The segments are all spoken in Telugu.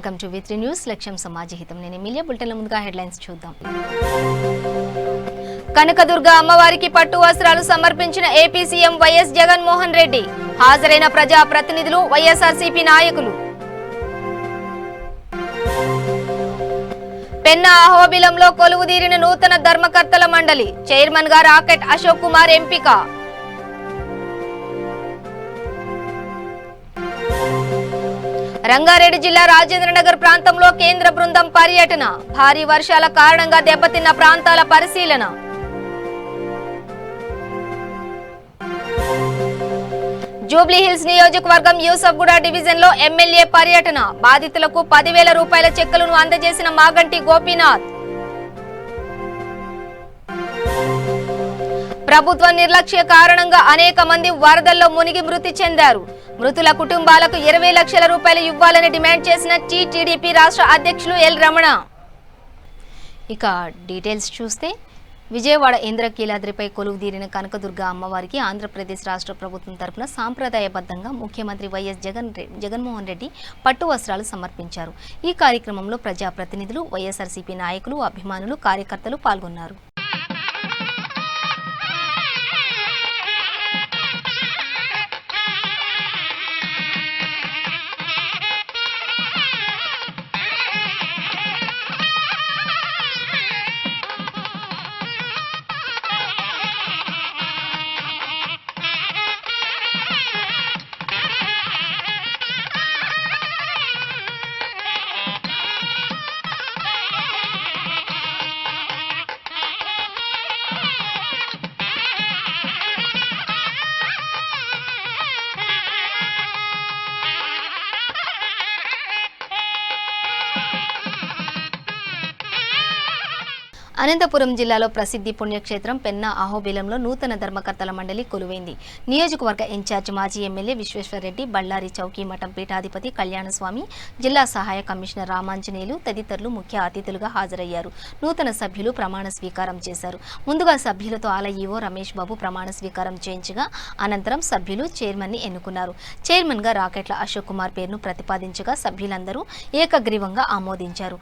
Welcome to V3 news. లక్ష్యం సమాజహితం. నేను ఎమ్మెల్యే బులెటిన్ల ముందుగా హెడ్లైన్స్ చూద్దాం. కనకదుర్గ అమ్మవారికి పట్టు వస్త్రాలు సమర్పించిన AP CM YS Jaganmohan Reddy. హాజరైన ప్రజా ప్రతినిధులు, వైఎస్ఆర్సీపీ నాయకులు. పెన్నా అహోబిలంలో కొలువుదీరిన నూతన ధర్మకర్తల మండలి. చైర్మన్ గా రాకెట్ అశోక్ కుమార్ ఎంపిక. రంగారెడ్డి జిల్లా రాజేంద్రనగర్ ప్రాంతంలో కేంద్ర బృందం పర్యటన. భారీ వర్షాల కారణంగా దెబ్బతిన్న ప్రాంతాల పరిశీలన. జూబ్లీహిల్స్ నియోజకవర్గం యూసఫ్గూడ డివిజన్ లో ఎమ్మెల్యే పర్యటన. బాధితులకు 10,000 రూపాయల చెక్కులను అందజేసిన మాగంటి గోపీనాథ్. ప్రభుత్వ నిర్లక్ష్య కారణంగా అనేక మంది వరదల్లో మునిగి మృతి చెందారు. మృతుల కుటుంబాలకు 20 లక్షల రూపాయలు ఇవ్వాలని డిమాండ్ చేసిన టీడీపీ రాష్ట్ర అధ్యక్షులు ఎల్ రమణ. ఇక డీటెయిల్స్ చూస్తే, విజయవాడ ఇంద్రకీలాద్రిపై కొలువుదీరిన కనకదుర్గ అమ్మవారికి ఆంధ్రప్రదేశ్ రాష్ట్ర ప్రభుత్వం తరపున సాంప్రదాయబద్ధంగా ముఖ్యమంత్రి వైఎస్ జగన్మోహన్ రెడ్డి పట్టు వస్త్రాలు సమర్పించారు. ఈ కార్యక్రమంలో ప్రజాప్రతినిధులు, వైఎస్ఆర్సీపీ నాయకులు, అభిమానులు, కార్యకర్తలు పాల్గొన్నారు. అనంతపురం జిల్లాలో ప్రసిద్ధి పుణ్యక్షేత్రం పెన్నా అహోబిలంలో నూతన ధర్మకర్తల మండలి కొలువైంది. నియోజకవర్గ ఇన్ఛార్జ్ మాజీ ఎమ్మెల్యే విశ్వేశ్వరరెడ్డి, బళ్ళారి చౌకీ మఠం పీఠాధిపతి కళ్యాణస్వామి, జిల్లా సహాయ కమిషనర్ రామాంజనేయులు తదితరులు ముఖ్య అతిథులుగా హాజరయ్యారు. నూతన సభ్యులు ప్రమాణ స్వీకారం చేశారు. ముందుగా సభ్యులతో ఆలయ ఈవో రమేష్ బాబు ప్రమాణ స్వీకారం చేయించగా, అనంతరం సభ్యులు చైర్మన్ ని ఎన్నుకున్నారు. చైర్మన్ గా రాకెట్ల అశోక్ కుమార్ పేరును ప్రతిపాదించగా సభ్యులందరూ ఏకగ్రీవంగా ఆమోదించారు.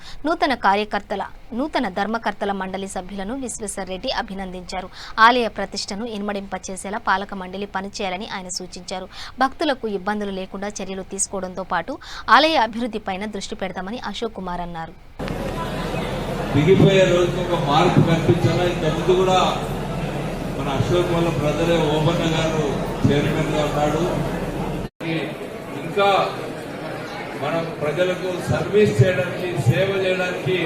నూతన ధర్మకర్తల మండలి సభ్యులను విశ్వేశ్వరరెడ్డి అభినందించారు. ఆలయ ప్రతిష్టను ఇనుమడింపచేసేలా పాలక మండలి పనిచేయాలని ఆయన సూచించారు. భక్తులకు ఇబ్బందులు లేకుండా చర్యలు తీసుకోవడంతో పాటు ఆలయ అభివృద్ధిపైన దృష్టి పెడతామని అశోక్ కుమార్ అన్నారు. దిగిపోయే రోజుకి ఒక మార్పు కనిపించాలా. ఇంతకుముందు కూడా మన అశోక్ వాళ్ళ బ్రదరే ఓబన్న గారు చైర్మన్ గా ఉన్నాడు. ఇంకా మనం ప్రజలకు సర్వీస్ చేయడానికి, సేవ చేయడానికి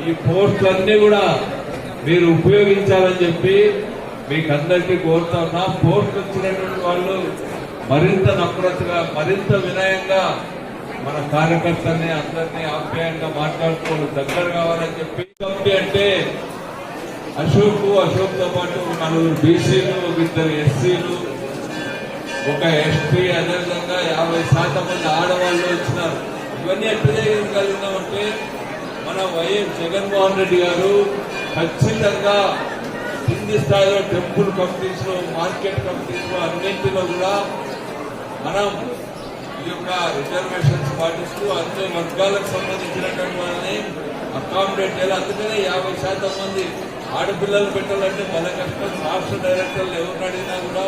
ఈ పోస్టులన్నీ కూడా మీరు ఉపయోగించాలని చెప్పి మీకు అందరికీ కోరుతా ఉన్నా. పోస్ట్ వచ్చినటువంటి వాళ్ళు మరింత నమ్రతగా, మరింత వినయంగా మన కార్యకర్తల్ని అందరినీ ఆప్యాయంగా మాట్లాడుకోవాలి, దగ్గర కావాలని చెప్పి. అంటే అశోక్తో పాటు 4 బీసీలు, 2 ఎస్సీలు, 1 ఎస్టీ, అదేవిధంగా 50% మంది ఆడవాళ్ళు వచ్చినారు. ఇవన్నీ ఎట్లా చేయగలిగినామంటే మన వైఎస్ జగన్మోహన్ రెడ్డి గారు ఖచ్చితంగా కింది స్థాయిలో టెంపుల్ కమిటీస్ లో, మార్కెట్ కమిటీస్ లో అన్నింటిలో కూడా మనం ఈ యొక్క రిజర్వేషన్స్ పాటిస్తూ అన్ని వర్గాలకు సంబంధించినటువంటి వాళ్ళని అకామిడేట్ చేయాలి. అందుకనే 50% మంది ఆడపిల్లలు పెట్టాలంటే మన కష్టం. రాష్ట్ర డైరెక్టర్లు ఎవరిని అడిగినా కూడా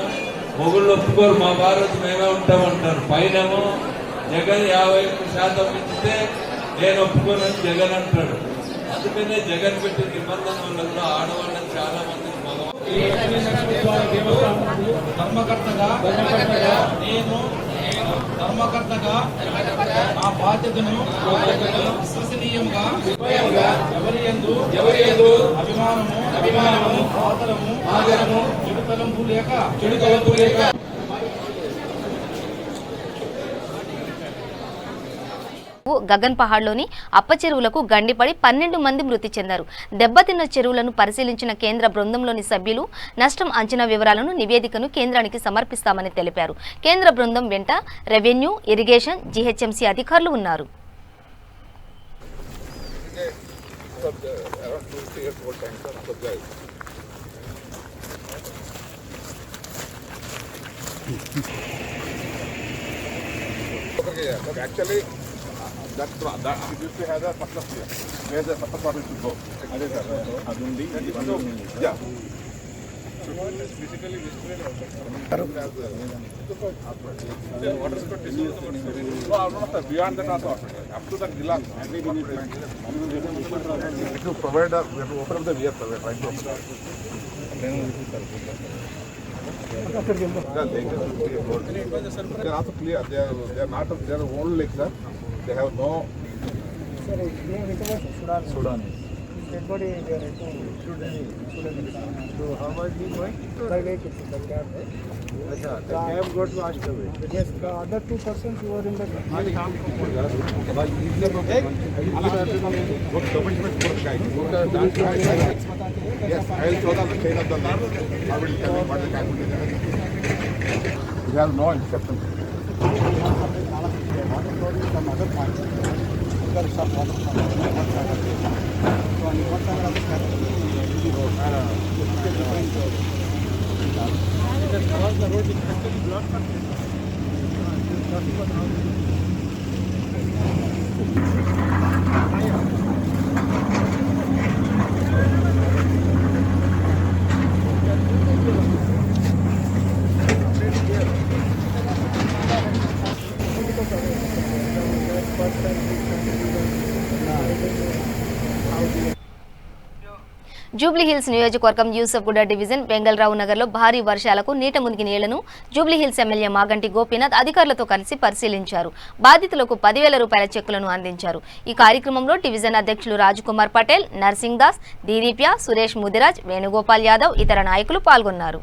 మొగుళ్ళు ఒప్పుకోరు, మా భారత్ మేమే ఉంటామంటారు. పైనేమో జగన్ 51% ఇచ్చితే నేను ఒప్పుకోనని జగన్ అంటాడు. అందుకనే జగన్ పెట్టిన నిబంధన వల్ల కూడా ఆడవాళ్ళని చాలా మంది ధర్మకర్తగా నా బాధ్యతను విశ్వసనీయంగా ఎవరి యందు అభిమానము ఆదరము చెడు తలంపు లేక గగన్ పహాడ్లోని అప్ప చెరువులకు గండిపడి 12 మంది మృతి చెందారు. దెబ్బతిన్న చెరువులను పరిశీలించిన కేంద్ర బృందంలోని సభ్యులు నష్టం అంచనా వివరాలను నివేదికను కేంద్రానికి సమర్పిస్తామని తెలిపారు. కేంద్ర బృందం వెంట రెవెన్యూ, ఇరిగేషన్, జీహెచ్ఎంసీ అధికారులు ఉన్నారు. actually it used to have the surplus here, where the surplus water should go. Yeah. Basically, water spurt is beyond that also. Up to the Gila. To provide, we have to open up the weir. We are trying to open up. They are also clear. They are not. They are old lakes, sir. They have no. Sudanese. Everybody they are Sudanese. So how much we going? By vehicle, the cab. The cab got washed away. Yes, the other 2 persons who were in the Yes, I will show them the chain of the land. I will tell you what the calculation is. We have no exception. Jubilee Hills నియోజకవర్గం యూసఫ్గూడ డివిజన్ బెంగళరావు నగర్లో భారీ వర్షాలకు నీట మునిగిన ఇళ్లను జూబ్లీహిల్స్ ఎమ్మెల్యే మాగంటి గోపీనాథ్ అధికారులతో కలిసి పరిశీలించారు. బాధితులకు 10,000 రూపాయల చెక్కులను అందించారు. ఈ కార్యక్రమంలో డివిజన్ అధ్యక్షులు రాజ్కుమార్ పటేల్, నర్సింగ్ దాస్, దీదీప్య, సురేష్ ముదిరాజ్, వేణుగోపాల్ యాదవ్ ఇతర నాయకులు పాల్గొన్నారు.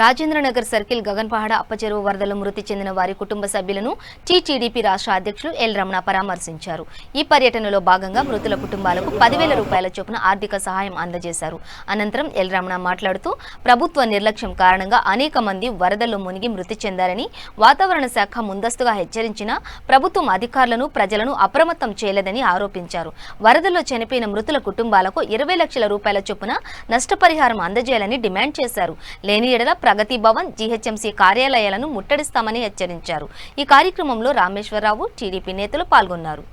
రాజేంద్రనగర్ సర్కిల్ గగన్పహాడ అప్పచెరువు వరదలో మృతి చెందిన వారి కుటుంబ సభ్యులను టీటీడీపీ రాష్ట్ర అధ్యక్షులు ఎల్ రమణ పరామర్శించారు. ఈ పర్యటనలో భాగంగా మృతుల కుటుంబాలకు 10,000 రూపాయల చొప్పున ఆర్థిక సహాయం అందజేశారు. అనంతరం ఎల్ రమణ మాట్లాడుతూ ప్రభుత్వ నిర్లక్ష్యం కారణంగా అనేక మంది వరదల్లో మునిగి మృతి చెందారని, వాతావరణ శాఖ ముందస్తుగా హెచ్చరించినా ప్రభుత్వం అధికారులను ప్రజలను అప్రమత్తం చేయలేదని ఆరోపించారు. వరదల్లో చనిపోయిన మృతుల కుటుంబాలకు 20 లక్షల రూపాయల చొప్పున నష్టపరిహారం అందజేయాలని డిమాండ్ చేశారు. లేని ఎడల ప్రగతి భవన్, జీహెచ్ఎంసీ కార్యాలయాలను ముట్టడిస్తామని హెచ్చరించారు. ఈ కార్యక్రమంలో రామేశ్వరరావు, టీడీపీ నేతలు పాల్గొన్నారు.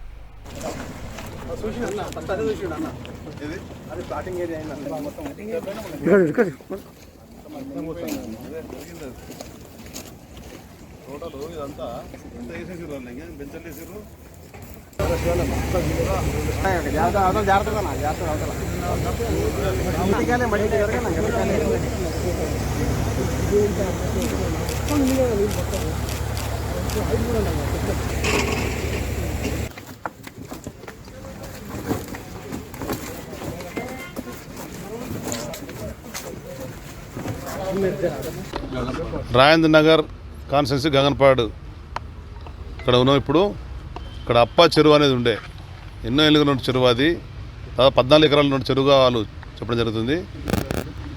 రాజేంద్ర నగర్ కాన్స్టిట్యున్సీ గగన్పాడు ఇక్కడ ఉన్నాం. ఇప్పుడు ఇక్కడ అప్ప చెరువు అనేది ఉండే, ఎన్నో ఏళ్ళుగా ఉన్న చెరువు, అది దాదాపు 14 ఎకరాల నుండి చెరువుగా వాళ్ళు చెప్పడం జరుగుతుంది.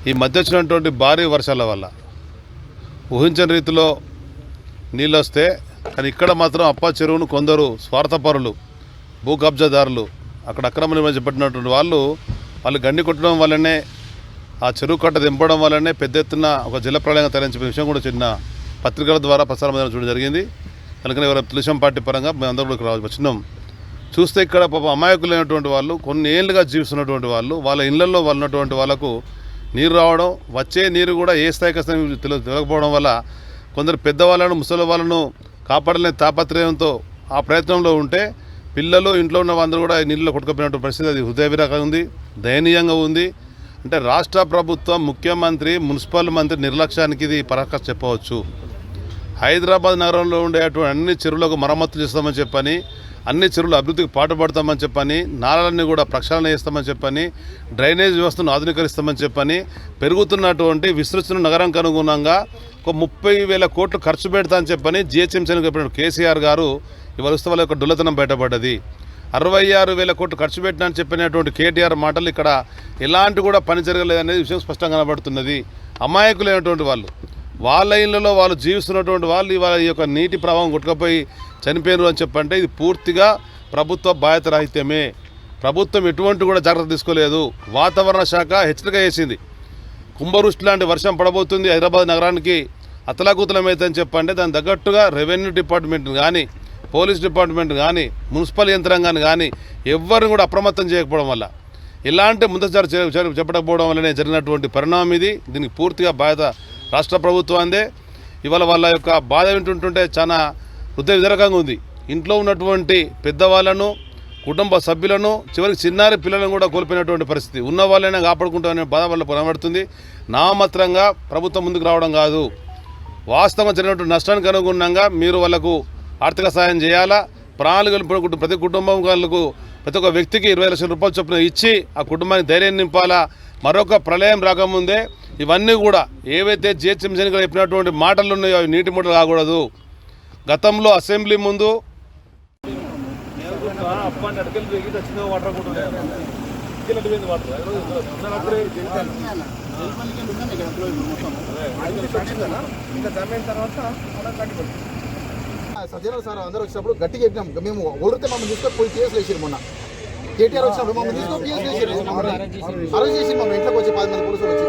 ఈ మధ్య వచ్చినటువంటి భారీ వర్షాల వల్ల ఊహించని రీతిలో నీళ్ళు వస్తే, కానీ ఇక్కడ మాత్రం అప్ప చెరువును కొందరు స్వార్థపరులు, భూ కబ్జాదారులు, అక్కడ అక్రమ నిర్మాణం చేపట్టినటువంటి వాళ్ళు గండి కొట్టడం వల్లనే, ఆ చెరువు కట్ట దింపడం వల్లనే పెద్ద ఎత్తున ఒక జల ప్రళయంగా తరలించిన విషయం కూడా చిన్న పత్రికల ద్వారా ప్రసారం చూడడం జరిగింది. అందుకని ఎవరైనా తెలుగుదేశం పార్టీ పరంగా మేము అందరూ కూడా వచ్చినాం. చూస్తే ఇక్కడ పాప అమాయకులైనటువంటి వాళ్ళు, కొన్ని ఏళ్ళుగా జీవిస్తున్నటువంటి వాళ్ళు, వాళ్ళ ఇళ్లలో ఉన్నటువంటి వాళ్ళకు నీరు రావడం, వచ్చే నీరు కూడా ఏ స్థాయికి వస్తుందో తెలియకపోవడం వల్ల కొందరు పెద్దవాళ్ళను ముసలి వాళ్ళను కాపాడలేని తాపత్రయంతో ఆ ప్రయత్నంలో ఉంటే పిల్లలు ఇంట్లో ఉన్న అందరూ కూడా నీళ్ళలో కొట్టుకుపోయినటువంటి పరిస్థితి. అది హృదయవిరాకంగా ఉంది, దయనీయంగా ఉంది. అంటే రాష్ట్ర ప్రభుత్వం, ముఖ్యమంత్రి, మున్సిపల్ మంత్రి నిర్లక్ష్యానికి ఇది పరాకాష్ట చెప్పవచ్చు. హైదరాబాద్ నగరంలో ఉండేటువంటి అన్ని చెరువులకు మరమ్మతులు చేస్తామని చెప్పని, అన్ని చెరువులు అభివృద్ధికి పాటుపడతామని చెప్పని, నాళాలన్నీ కూడా ప్రక్షాళన చేస్తామని చెప్పని, డ్రైనేజ్ వ్యవస్థను ఆధునీకరిస్తామని చెప్పని, పెరుగుతున్నటువంటి విస్తృతున్న నగరానికి అనుగుణంగా ఒక 30,000 కోట్లు ఖర్చు పెడతామని చెప్పని జిహెచ్ఎంసీని చెప్పిన కేసీఆర్ గారు ఇవాళ వస్తే వాళ్ళ యొక్క డుల్లతనం బయటపడ్డది. 66,000 కోట్లు ఖర్చు పెట్టినని చెప్పినటువంటి కేటీఆర్ మాటలు ఇక్కడ ఎలాంటి కూడా పని జరగలేదనేది విషయం స్పష్టంగా కనబడుతున్నది. అమాయకులైనటువంటి వాళ్ళు, వాళ్ళ ఇళ్లలో వాళ్ళు జీవిస్తున్నటువంటి వాళ్ళు ఇవాళ ఈ యొక్క నీటి ప్రవాహం కొట్టుకుపోయి చనిపోయారు అని చెప్పంటే ఇది పూర్తిగా ప్రభుత్వ బాధ్యతారాహిత్యమే. ప్రభుత్వం ఎటువంటి కూడా జాగ్రత్త తీసుకోలేదు. వాతావరణ శాఖ హెచ్చరిక చేసింది, కుంభవృష్టి లాంటి వర్షం పడబోతుంది, హైదరాబాద్ నగరానికి అతలాకుతలమైందని చెప్పంటే దాని తగ్గట్టుగా రెవెన్యూ డిపార్ట్మెంట్ కానీ, పోలీస్ డిపార్ట్మెంట్ కానీ, మున్సిపల్ యంత్రాంగాన్ని కానీ ఎవ్వరిని కూడా అప్రమత్తం చేయకపోవడం వల్ల, ఇలాంటి ముందస్తు చెప్పకపోవడం వల్లనే జరిగినటువంటి పరిణామం ఇది. దీనికి పూర్తిగా బాధ్యత రాష్ట్ర ప్రభుత్వాందే. ఇవాళ వాళ్ళ యొక్క బాధ వింటుంటుంటే చాలా హృదయ విదారకంగా ఉంది. ఇంట్లో ఉన్నటువంటి పెద్దవాళ్ళను, కుటుంబ సభ్యులను, చివరికి చిన్నారి పిల్లలను కూడా కోల్పోయినటువంటి పరిస్థితి. ఉన్న వాళ్ళైనా కాపాడుకుంటామనే బాధ వల్ల కనబడుతుంది. నామమాత్రంగా ప్రభుత్వం ముందుకు రావడం కాదు, వాస్తవంగా జరిగినటువంటి నష్టానికి అనుగుణంగా మీరు వాళ్ళకు ఆర్థిక సాయం చేయాలా. ప్రాణాలు కోల్పోయిన ప్రతి కుటుంబం వాళ్ళకు, ప్రతి ఒక్క వ్యక్తికి 20 లక్షల రూపాయలు చొప్పున ఇచ్చి ఆ కుటుంబానికి ధైర్యం నింపాలా. మరొక ప్రళయం రాకముందే ఇవన్నీ కూడా ఏవైతే జిహెచ్ఎంసీ చెప్పినటువంటి మాటలు ఉన్నాయో అవి నీటి మూటలు కాకూడదు. గతంలో అసెంబ్లీ ముందు సత్యనారాయణ సార్ అందరూ వచ్చినప్పుడు గట్టిగా చెప్పినాం. మేము ఓడితే మమ్మల్ని తీసుకొని పోయి కేసులు వేసారు. మొన్న కేటీఆర్ వచ్చినప్పుడు మమ్మల్ని తీసుకొని కేసులు వేసారు. అరెస్ట్ చేసి మమ్మల్ని ఇంట్లోకి వచ్చి 10 మంది పోలీసులు వచ్చి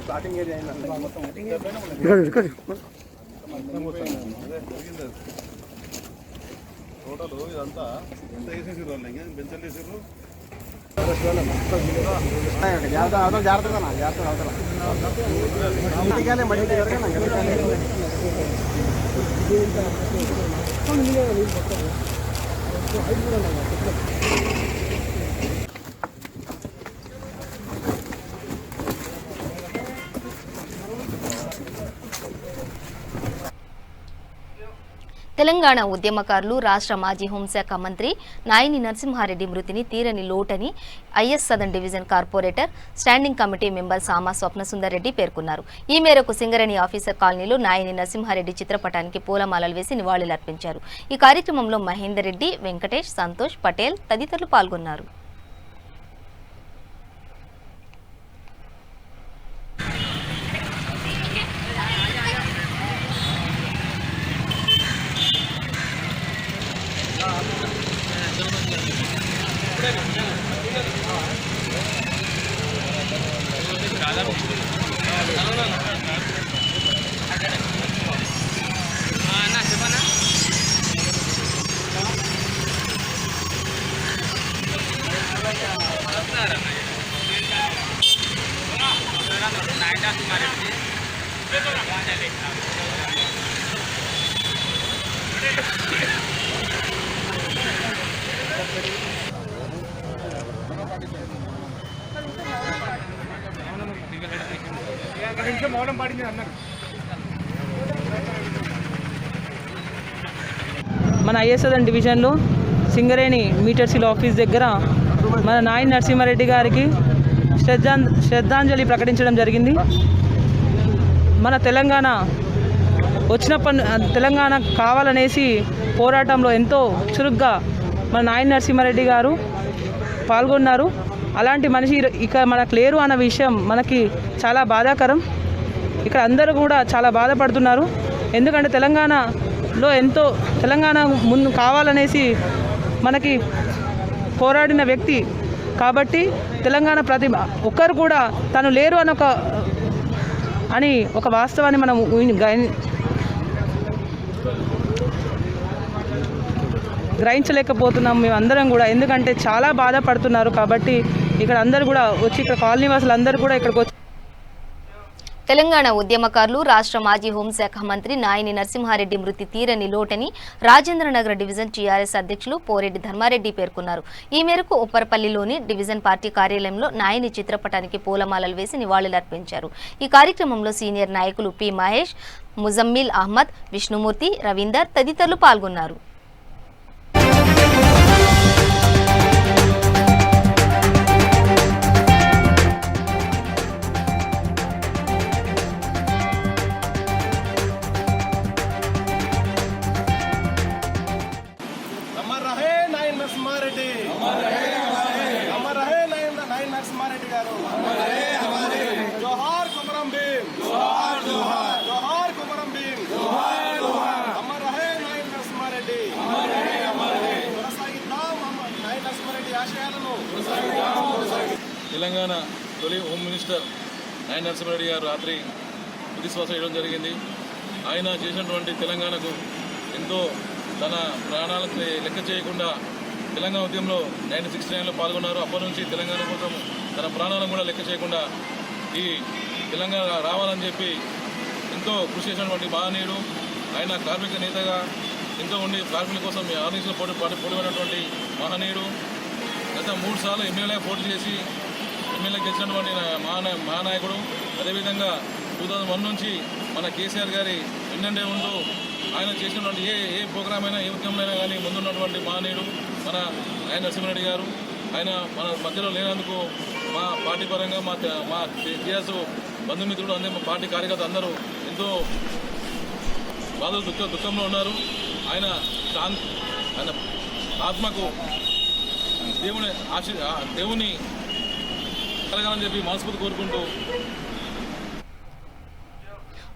స్టార్టింగ్ ఏరియా టోటల్ ఇదంతా ఎంత వేసేసారు వాళ్ళు, ఇంకా బెంచలు వేసారు. తెలంగాణ ఉద్యమకారులు రాష్ట్ర మాజీ హోంశాఖ మంత్రి నాయిని నరసింహారెడ్డి మృతిని తీరని లోటని is southern division corporator standing committee member సామా స్వప్నసుందర్ రెడ్డి పేర్కొన్నారు. ఈ మేరకు సింగరేణి ఆఫీసర్ కాలనీలో నాయిని నరసింహారెడ్డి చిత్రపటానికి పూలమాలలు వేసి నివాళులర్పించారు. ఈ కార్యక్రమంలో మహేందర్ రెడ్డి, వెంకటేష్, సంతోష్, పటేల్ తదితరులు పాల్గొన్నారు. మన ఐఎస్ సదర్న్ డివిజన్లో సింగరేణి మీటర్ సీల్ ఆఫీస్ దగ్గర మన నాయిని నరసింహారెడ్డి గారికి శ్రద్ధాంజలి ప్రకటించడం జరిగింది. మన తెలంగాణ తెలంగాణ కావాలనేసి పోరాటంలో ఎంతో చురుగ్గా మన నాయిని నరసింహారెడ్డి గారు పాల్గొన్నారు. అలాంటి మనిషి ఇక మనకు లేరు అన్న విషయం మనకి చాలా బాధాకరం. ఇక్కడ అందరూ కూడా చాలా బాధపడుతున్నారు. ఎందుకంటే తెలంగాణలో తెలంగాణ ముందు కావాలనేసి మనకి పోరాడిన వ్యక్తి కాబట్టి తెలంగాణ ప్రతి ఒక్కరు కూడా తను లేరు అని ఒక వాస్తవాన్ని మనం గ్రహించలేకపోతున్నాం మేము అందరం కూడా, ఎందుకంటే చాలా బాధపడుతున్నారు. కాబట్టి ఇక్కడ అందరూ కూడా వచ్చి, ఇక్కడ కాలనీ వాసులు అందరూ కూడా ఇక్కడికి వచ్చి. తెలంగాణ ఉద్యమకారులు రాష్ట్ర మాజీ హోంశాఖ మంత్రి నాయిని నరసింహారెడ్డి మృతి తీరని లోటని రాజేంద్రనగర్ డివిజన్ టీఆర్ఎస్ అధ్యక్షులు పోరెడ్డి ధర్మారెడ్డి పేర్కొన్నారు. ఈ మేరకు ఉప్పరపల్లిలోని డివిజన్ పార్టీ కార్యాలయంలో నాయిని చిత్రపటానికి పూలమాలలు వేసి నివాళులర్పించారు. ఈ కార్యక్రమంలో సీనియర్ నాయకులు పి మహేష్, ముజమ్మిల్ అహ్మద్, విష్ణుమూర్తి, రవీందర్ తదితరులు పాల్గొన్నారు. నరసింహారెడ్డి గారు జోహార్ కొమరం భీం, జోహార్ కొమరం భీం, అమర్ రహే నాయన్ నరసింహారెడ్డి. కొనసాగిద్దాం నాయన్ నరసింహారెడ్డి ఆశయాలను. తెలంగాణ తొలి హోమ్ మినిస్టర్ నాయన్ నరసింహారెడ్డి గారు రాత్రి తుది శ్వాస వేయడం జరిగింది. ఆయన చేసినటువంటి తెలంగాణకు ఎంతో తన ప్రాణాలకు లెక్క చేయకుండా తెలంగాణ ఉద్యమంలో 1969లో పాల్గొన్నారు. అప్పటి నుంచి తెలంగాణ కోసం తన ప్రాణాలను కూడా లెక్క చేయకుండా ఈ తెలంగాణ రావాలని చెప్పి ఎంతో కృషి చేసినటువంటి మహనీయుడు. ఆయన కార్మిక నేతగా ఎంతో ఉండి కార్మికుల కోసం ఆర్నించిన పోటీపడినటువంటి మహనీయుడు. గత 3 సార్లు ఎమ్మెల్యే పోటీ చేసి ఎమ్మెల్యే గెలిచినటువంటి మహానాయకుడు. అదేవిధంగా 2001 నుంచి మన కేసీఆర్ గారి వెన్నంటే ఉంటూ ఆయన చేసినటువంటి ఏ ప్రోగ్రామ్ అయినా, ఏ ఉద్యమంలో అయినా కానీ ముందున్నటువంటి మహనీయుడు మన నాయన్ నరసింహారెడ్డి గారు. ఆయన మన మధ్యలో లేనందుకు మా పార్టీ పరంగా మా టీఆర్ఎస్ బంధుమిత్రులు అందరూ, మా పార్టీ కార్యకర్తలు అందరూ ఎంతో దుఃఖంలో ఉన్నారు. ఆయన ఆత్మకు దేవుని కలగాలని చెప్పి మనస్ఫూర్తి కోరుకుంటూ.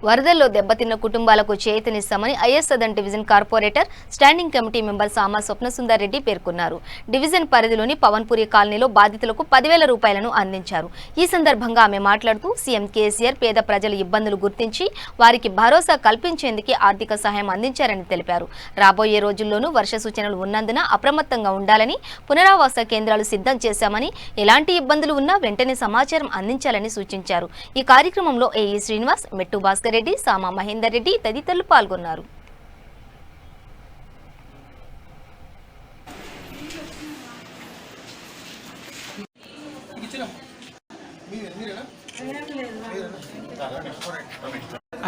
వరదల్లో దెబ్బతిన్న కుటుంబాలకు చేయూతనిస్తామని ఐఎస్సదన్ division corporator standing committee member సామా స్వప్నసుందర్ రెడ్డి పేర్కొన్నారు. డివిజన్ పరిధిలోని పవన్పురి కాలనీలో బాధితులకు 10,000 రూపాయలను అందించారు. ఈ సందర్భంగా ఆమె మాట్లాడుతూ సీఎం కేసీఆర్ పేద ప్రజల ఇబ్బందులు గుర్తించి వారికి భరోసా కల్పించేందుకు ఆర్థిక సహాయం అందించారని తెలిపారు. రాబోయే రోజుల్లోనూ వర్ష సూచనలు ఉన్నందున అప్రమత్తంగా ఉండాలని, పునరావాస కేంద్రాలు సిద్ధం చేశామని, ఎలాంటి ఇబ్బందులు ఉన్నా వెంటనే సమాచారం అందించాలని సూచించారు. ఈ కార్యక్రమంలో ఏఈ శ్రీనివాస్, మెట్టు భాస్కర్ రెడ్డి, సామా మహేందర్ రెడ్డి తదితరులు పాల్గొన్నారు.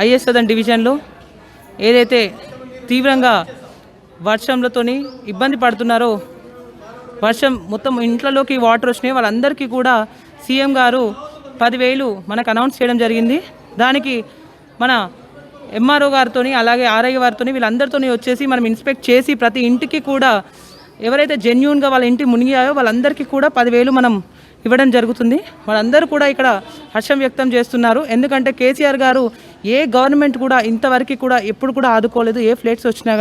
ఐఎస్సదన్ డివిజన్లో ఏదైతే తీవ్రంగా వర్షంలతోని ఇబ్బంది పడుతున్నారో, వర్షం మొత్తం ఇంట్లోకి వాటర్ వచ్చినాయి, వాళ్ళందరికీ కూడా సీఎం గారు 10,000 మనకు అనౌన్స్ చేయడం జరిగింది. దానికి మన ఎంఆర్ఓ గారితో అలాగే ఆర్ఐ వారితో వీళ్ళందరితో వచ్చేసి మనం ఇన్స్పెక్ట్ చేసి ప్రతి ఇంటికి కూడా ఎవరైతే జెన్యూన్గా వాళ్ళ ఇంటి మునిగాయో వాళ్ళందరికీ కూడా 10,000 మనం ఇవ్వడం జరుగుతుంది. వాళ్ళందరూ కూడా ఇక్కడ హర్షం వ్యక్తం చేస్తున్నారు. ఎందుకంటే కేసీఆర్ గారు ఏ గవర్నమెంట్ కూడా ఇంతవరకు కూడా ఎప్పుడు కూడా ఆదుకోలేదు, ఏ ఫ్లడ్స్ వచ్చినా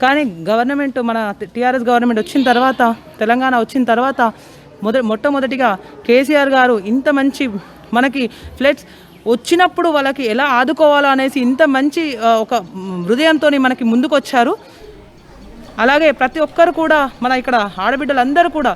కానీ గవర్నమెంట్ మన టీఆర్ఎస్ గవర్నమెంట్ వచ్చిన తర్వాత, తెలంగాణ వచ్చిన తర్వాత మొట్టమొదటిగా కేసీఆర్ గారు ఇంత మంచి మనకి ఫ్లడ్స్ వచ్చినప్పుడు వాళ్ళకి ఎలా ఆదుకోవాలో అనేసి ఇంత మంచి ఒక హృదయంతో మనకి ముందుకు వచ్చారు. అలాగే ప్రతి ఒక్కరు కూడా మన ఇక్కడ ఆడబిడ్డలందరూ కూడా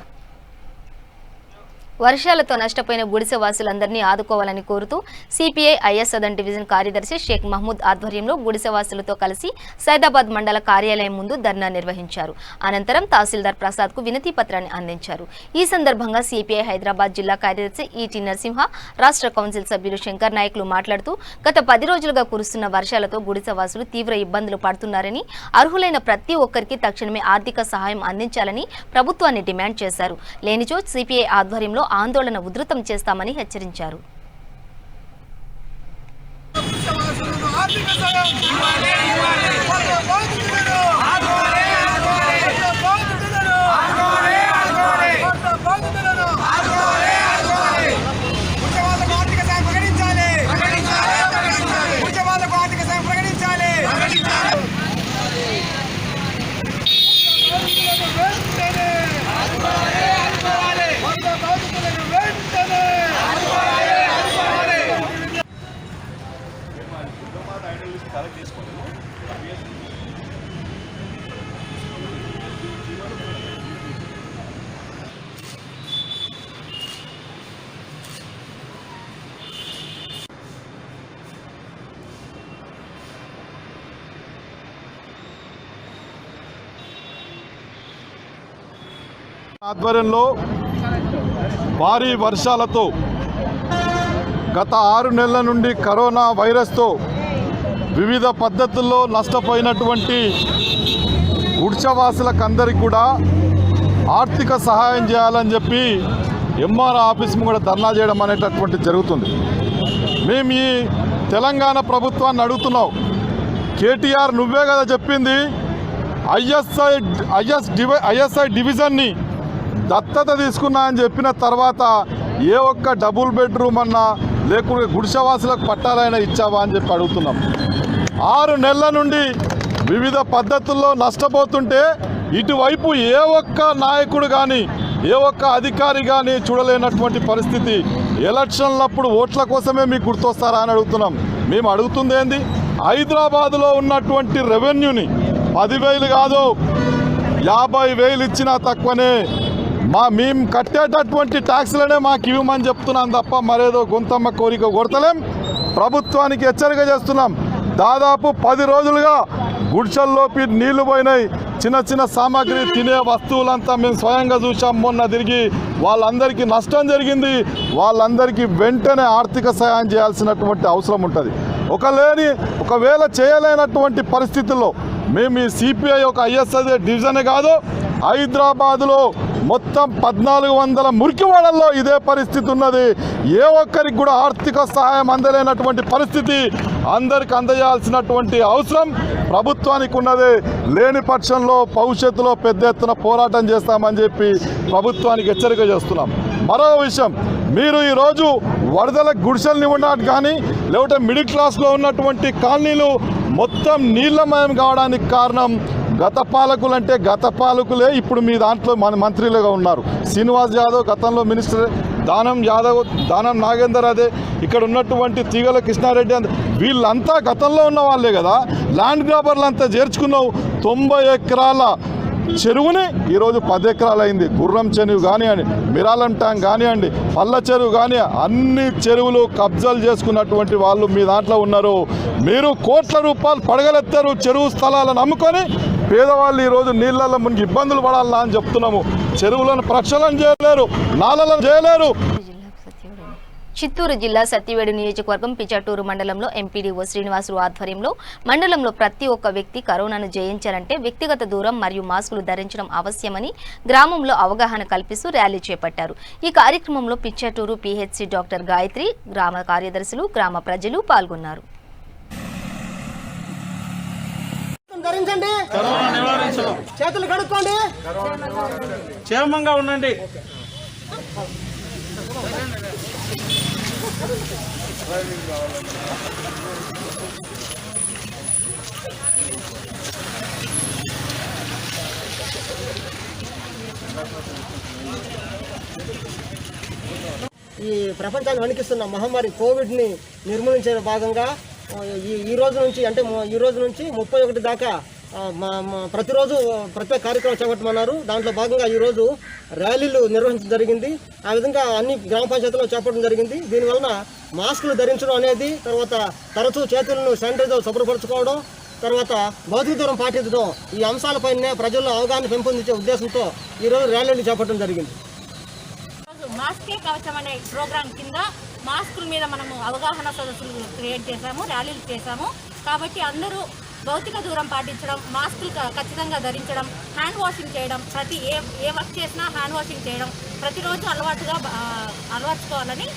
వర్షాలతో నష్టపోయిన గుడిసె వాసులందరినీ ఆదుకోవాలని కోరుతూ సిపిఐ ఐఎస్సదన్ డివిజన్ కార్యదర్శి షేక్ మహమూద్ ఆధ్వర్యంలో గుడిసె వాసులతో కలిసి సైదాబాద్ మండల కార్యాలయం ముందు ధర్నా నిర్వహించారు. అనంతరం తహసీల్దార్ ప్రసాద్కు వినతి పత్రాన్ని అందించారు. ఈ సందర్భంగా సిపిఐ హైదరాబాద్ జిల్లా కార్యదర్శి ఈటీ నరసింహ, రాష్ట్ర కౌన్సిల్ సభ్యులు శంకర్ నాయకులు మాట్లాడుతూ గత 10 రోజులుగా కురుస్తున్న వర్షాలతో గుడిసె వాసులు తీవ్ర ఇబ్బందులు పడుతున్నారని, అర్హులైన ప్రతి ఒక్కరికి తక్షణమే ఆర్థిక సహాయం అందించాలని ప్రభుత్వాన్ని డిమాండ్ చేశారు. లేనిచో సిపిఐ ఆధ్వర్యంలో ఆందోళన ఉధృతం చేస్తామని హెచ్చరించారు. ఆధ్వర్యంలో భారీ వర్షాలతో గత 6 నెలల నుండి కరోనా వైరస్తో వివిధ పద్ధతుల్లో నష్టపోయినటువంటి గుడిసెవాసులకందరికీ కూడా ఆర్థిక సహాయం చేయాలని చెప్పి ఎంఆర్ ఆఫీస్ కూడా ధర్నా చేయడం అనేటటువంటి జరుగుతుంది. మేము ఈ తెలంగాణ ప్రభుత్వాన్ని అడుగుతున్నాం, కేటీఆర్ నువ్వే కదా చెప్పింది ఐఎస్ఐ డివిజన్ని దత్తత తీసుకున్నా అని చెప్పిన తర్వాత ఏ ఒక్క డబుల్ బెడ్రూమ్ అన్నా లేకుంటే గుడిసెవాసులకు పట్టాలైనా ఇచ్చావా అని చెప్పి అడుగుతున్నాం. 6 నెలల నుండి వివిధ పద్ధతుల్లో నష్టపోతుంటే ఇటువైపు ఏ ఒక్క నాయకుడు కానీ ఏ ఒక్క అధికారి కానీ చూడలేనటువంటి పరిస్థితి. ఎలక్షన్లప్పుడు ఓట్ల కోసమే మీకు గుర్తొస్తారా అని అడుగుతున్నాం. మేము అడుగుతుంది ఏంది, హైదరాబాదులో ఉన్నటువంటి రెవెన్యూని 10,000 కాదు 50,000 ఇచ్చినా తక్కువనే. మేము కట్టేటటువంటి ట్యాక్స్లనే మాకు ఇవ్వమని చెప్తున్నాం తప్ప మరేదో గొంతమ్మ కోరిక కొడతలేం. ప్రభుత్వానికి హెచ్చరిక చేస్తున్నాం. దాదాపు 10 రోజులుగా గుడిసెల్లోకి నీళ్లు పోయినాయి. చిన్న చిన్న సామాగ్రి తినే వస్తువులంతా మేము స్వయంగా చూసాం. మొన్న తిరిగి వాళ్ళందరికీ నష్టం జరిగింది. వాళ్ళందరికీ వెంటనే ఆర్థిక సహాయం చేయాల్సినటువంటి అవసరం ఉంటుంది. ఒకవేళ చేయలేనటువంటి పరిస్థితుల్లో మేము ఈ సిపిఐ ఒక ఐఎస్ఐ డివిజనే కాదు, హైదరాబాదులో మొత్తం 1400 మురికివాడల్లో ఇదే పరిస్థితి ఉన్నది. ఏ ఒక్కరికి కూడా ఆర్థిక సహాయం అందలేనటువంటి పరిస్థితి. అందరికి అందజేయాల్సినటువంటి అవసరం ప్రభుత్వానికి ఉన్నది. లేని పక్షంలో భవిష్యత్తులో పెద్ద ఎత్తున పోరాటం చేస్తామని చెప్పి ప్రభుత్వానికి హెచ్చరిక చేస్తున్నాం. మరో విషయం, మీరు ఈరోజు వరదల గుడిసెల్ని ఉన్నట్టు కానీ లేకపోతే మిడిల్ క్లాస్లో ఉన్నటువంటి కాలనీలు మొత్తం నీళ్లమయం కావడానికి కారణం గత పాలకులు అంటే గత పాలకులే ఇప్పుడు మీ దాంట్లో మంత్రులుగా ఉన్నారు. శ్రీనివాస్ యాదవ్ గతంలో మినిస్టర్, దానం నాగేందర్ అదే, ఇక్కడ ఉన్నటువంటి తీగల కృష్ణారెడ్డి వీళ్ళంతా గతంలో ఉన్న వాళ్ళే కదా. ల్యాండ్ గ్రాబర్లంతా చేర్చుకున్నావు. 90 ఎకరాల చెరువుని ఈరోజు 10 ఎకరాలు అయింది. గుర్రం చెరువు కానివ్వండి, మిరాలం ట్యాంక్ కానివ్వండి, పల్ల చెరువు కానీ అన్ని చెరువులు కబ్జాలు చేసుకున్నటువంటి వాళ్ళు మీ దాంట్లో ఉన్నారు. మీరు కోట్ల రూపాయలు పడగలెత్తారు చెరువు స్థలాలను అమ్ముకొని. పేదవాళ్ళు ఈరోజు నీళ్ళల్లో మునిగి ఇబ్బందులు పడాలా అని చెప్తున్నాము. చెరువులను ప్రక్షాళన చేయలేరు, నాలలను చేయలేరు. చిత్తూరు జిల్లా సత్యవేడు నియోజకవర్గం పిచటూరు మండలంలో ఎంపీడీఓ శ్రీనివాసులు ఆధ్వర్యంలో మండలంలో ప్రతి ఒక్క వ్యక్తి కరోనాను జయించాలంటే వ్యక్తిగత దూరం మరియు మాస్కులు ధరించడం అవశ్యమని గ్రామంలో అవగాహన కల్పిస్తూ ర్యాలీ చేపట్టారు. ఈ కార్యక్రమంలో పిచటూరు పిహెచ్సి డాక్టర్ గాయత్రి, గ్రామ కార్యదర్శులు, గ్రామ ప్రజలు పాల్గొన్నారు. ధరించండి, చేతులు కడుక్కోండి, క్షేమంగా ఉండండి. ఈ ప్రపంచాన్ని వణికిస్తున్న మహమ్మారి కోవిడ్ని నిర్మూలించే భాగంగా ఈ రోజు నుంచి 31 దాకా ప్రతిరోజు ప్రత్యేక కార్యక్రమం చేపట్టమన్నారు. దాంట్లో భాగంగా ఈరోజు ర్యాలీలు నిర్వహించడం జరిగింది. ఆ విధంగా అన్ని గ్రామ పంచాయతీలో చేపట్టడం జరిగింది. దీనివలన మాస్కులు ధరించడం అనేది, తర్వాత తరచూ చేతులను శానిటైజర్ శుభ్రపరచుకోవడం, తర్వాత భౌతిక దూరం పాటించడం, ఈ అంశాలపైనే ప్రజల్లో అవగాహన పెంపొందించే ఉద్దేశంతో ఈరోజు ర్యాలీలు చేపట్టడం జరిగింది. మాస్కే కవచం అనే ప్రోగ్రాం కింద మాస్కుల మీద మనము అవగాహన సదస్సులు క్రియేట్ చేశాము, ర్యాలీలు చేశాము. కాబట్టి అందరూ భౌతిక దూరం పాటించడం, మాస్కులు ఖచ్చితంగా ధరించడం, హ్యాండ్ వాషింగ్ చేయడం, ప్రతి ఏ వర్క్ చేసినా హ్యాండ్ వాషింగ్ చేయడం ప్రతిరోజు అలవర్చుకోవాలని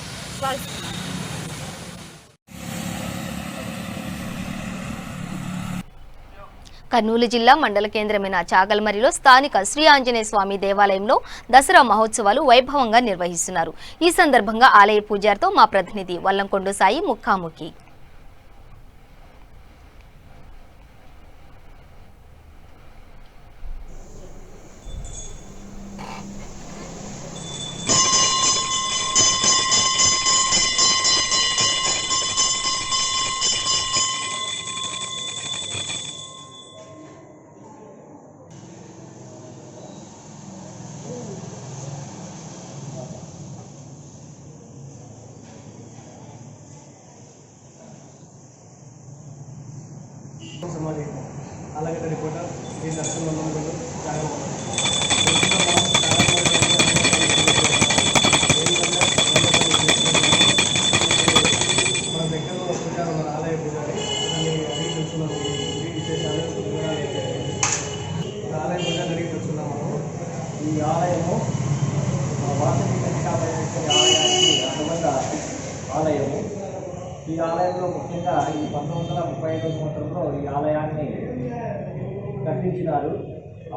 కర్నూలు జిల్లా మండల కేంద్రమైన చాగల్మరిలో స్థానిక శ్రీ ఆంజనేయ స్వామి దేవాలయంలో దసరా మహోత్సవాలు వైభవంగా నిర్వహిస్తున్నారు. ఈ సందర్భంగా ఆలయ పూజారితో మా ప్రతినిధి వల్లంకొండ సాయి ముఖాముఖి. వాసవి కన్యకాపరమేశ్వరి ఆలయానికి అనుబంధ ఆలయము. ఈ ఆలయంలో ముఖ్యంగా ఈ 1935 సంవత్సరంలో ఈ ఆలయాన్ని కట్టించినారు.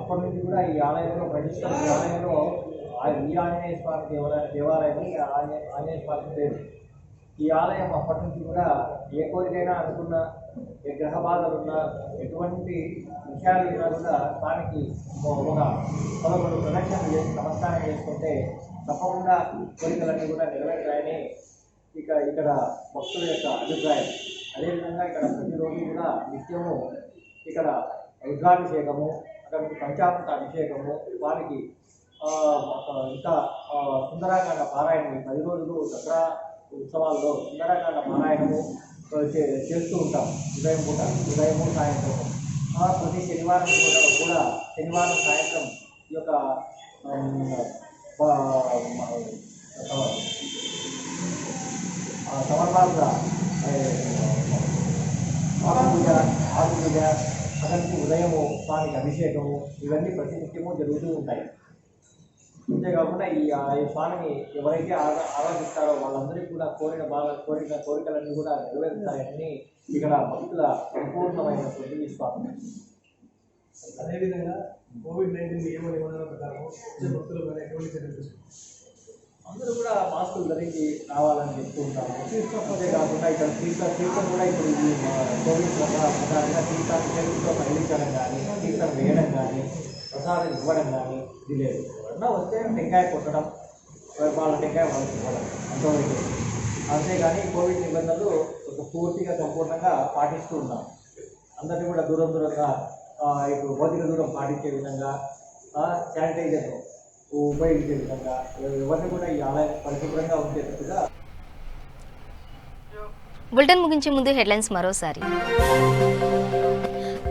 అప్పటి నుంచి కూడా ఈ ఆలయంలో ప్రతిష్టం, ఈ ఆలయంలో ఈ ఆంజనేయ స్వామి దేవాలయం ఆంజనేయ స్వామి పేరు. ఈ ఆలయం అప్పటి నుంచి కూడా ఏ కోరికైనా అనుకున్న, ఏ గ్రహ బాధలున్నా, ఎటువంటి విషయాలు ఉన్నా కూడా స్వామికి ఒక 11 ప్రదక్షిణలు చేసి నమస్కారం చేసుకుంటే తప్పకుండా కోరికలన్నీ కూడా నెరవేరుతాయని ఇక్కడ భక్తుల యొక్క అభిప్రాయం. అదేవిధంగా ఇక్కడ ప్రతిరోజు కూడా నిత్యము ఇక్కడ రుద్రాభిషేకము, అక్కడ పంచామృత అభిషేకము, స్వామికి ఇంకా సుందరాకాండ పారాయణం 10 రోజులు దసరా ఉత్సవాల్లో సుందరాకాండ పారాయణము చేస్తూ ఉంటాం. ఉదయము సాయంత్రము. ప్రతి శనివారం కూడా శనివారం సాయంత్రం ఈ యొక్క సమర్పాద ఆకుపూజ అతనికి ఉదయము స్వామికి అభిషేకము ఇవన్నీ ప్రతినిత్యము జరుగుతూ ఉంటాయి. అంతేకాకుండా ఈ స్వామిని ఎవరైతే ఆరాధిస్తారో వాళ్ళందరికీ కూడా కోరికలన్నీ కూడా నెరవేరుతాయని ఇక్కడ భక్తుల సంపూర్ణమైనటువంటి విశ్వాసం. అదేవిధంగా COVID-19 నియమ నిబంధనల ప్రకారం భక్తులు అందరూ కూడా మాస్కులు ధరించి రావాలని చెప్తూ ఉంటాము. అంతేకాకుండా ఇక్కడ తీర్థం కూడా ఇప్పుడు ఈ కోవిడ్ ప్రకారంగా తీర్థాన్ని చేతులతో కదిలించడం కానీ, తీర్థం వేయడం కానీ, ప్రసాదం ఇవ్వడం కానీ ఇది లేదు. ఎవరన్నా వస్తే టెంకాయ కొట్టడం, వాళ్ళ టెంకాయ వాళ్ళకి ఇవ్వడం అంతవరకు. అంతేగాని కోవిడ్ నిబంధనలు పూర్తిగా సంపూర్ణంగా పాటిస్తూ ఉన్నాం. అందరినీ కూడా దూరంగా ఇప్పుడు భౌతిక దూరం పాటించే విధంగా, శానిటైజర్ ఉపయోగించే విధంగా, ఎవరిని కూడా ఈ ఆలయం పరిశుభ్రంగా ఉండేటట్టుగా. బులెటిన్ ముగించే ముందు హెడ్లైన్స్ మరోసారి.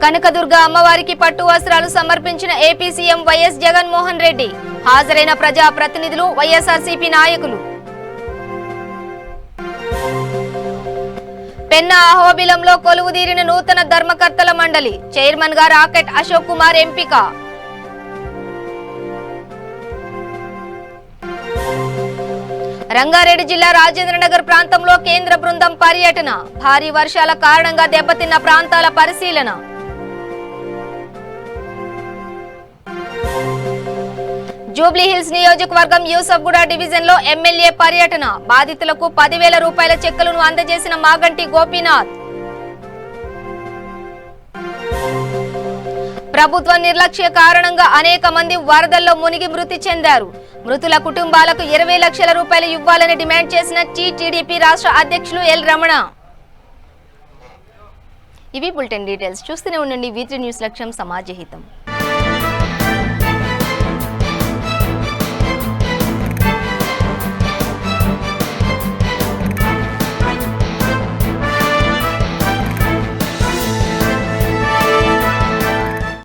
కనకదుర్గ అమ్మవారికి పట్టు వస్త్రాలు సమర్పించిన AP CM YS Jaganmohan Reddy. హాజరైన ప్రజా ప్రతినిధులు, వైఎస్ఆర్సీపీ నాయకులు. పెన్నా అహోబిలంలో కొలువుదీరిన నూతన ధర్మకర్తల మండలి. చైర్మన్ గా రాకెట్ అశోక్ కుమార్ ఎంపిక. రంగారెడ్డి జిల్లా రాజేంద్రనగర్ ప్రాంతంలో కేంద్ర బృందం పర్యటన. భారీ వర్షాల కారణంగా దెబ్బతిన్న ప్రాంతాల పరిశీలన. జూబ్లీహిల్స్ నియోజకవర్గం యూసఫ్గూడ డివిజన్ లో ఎమ్మెల్యే పర్యటన. బాధితులకు 10,000 రూపాయల చెక్కులను అందజేసిన మాగంటి గోపీనాథ్. ప్రభుత్వ నిర్లక్ష్య కారణంగా అనేక మంది వరదల్లో మునిగి మృతి చెందారు. మృతుల కుటుంబాలకు 20 లక్షల రూపాయలు ఇవ్వాలని డిమాండ్ చేసిన టీడీపీ రాష్ట్ర అధ్యక్షులు ఎల్ రమణ. ఇవి బులెటిన్ డీటెయిల్స్. చూస్తూనే ఉండండి V3 న్యూస్, లక్ష్యం సమాజహితం.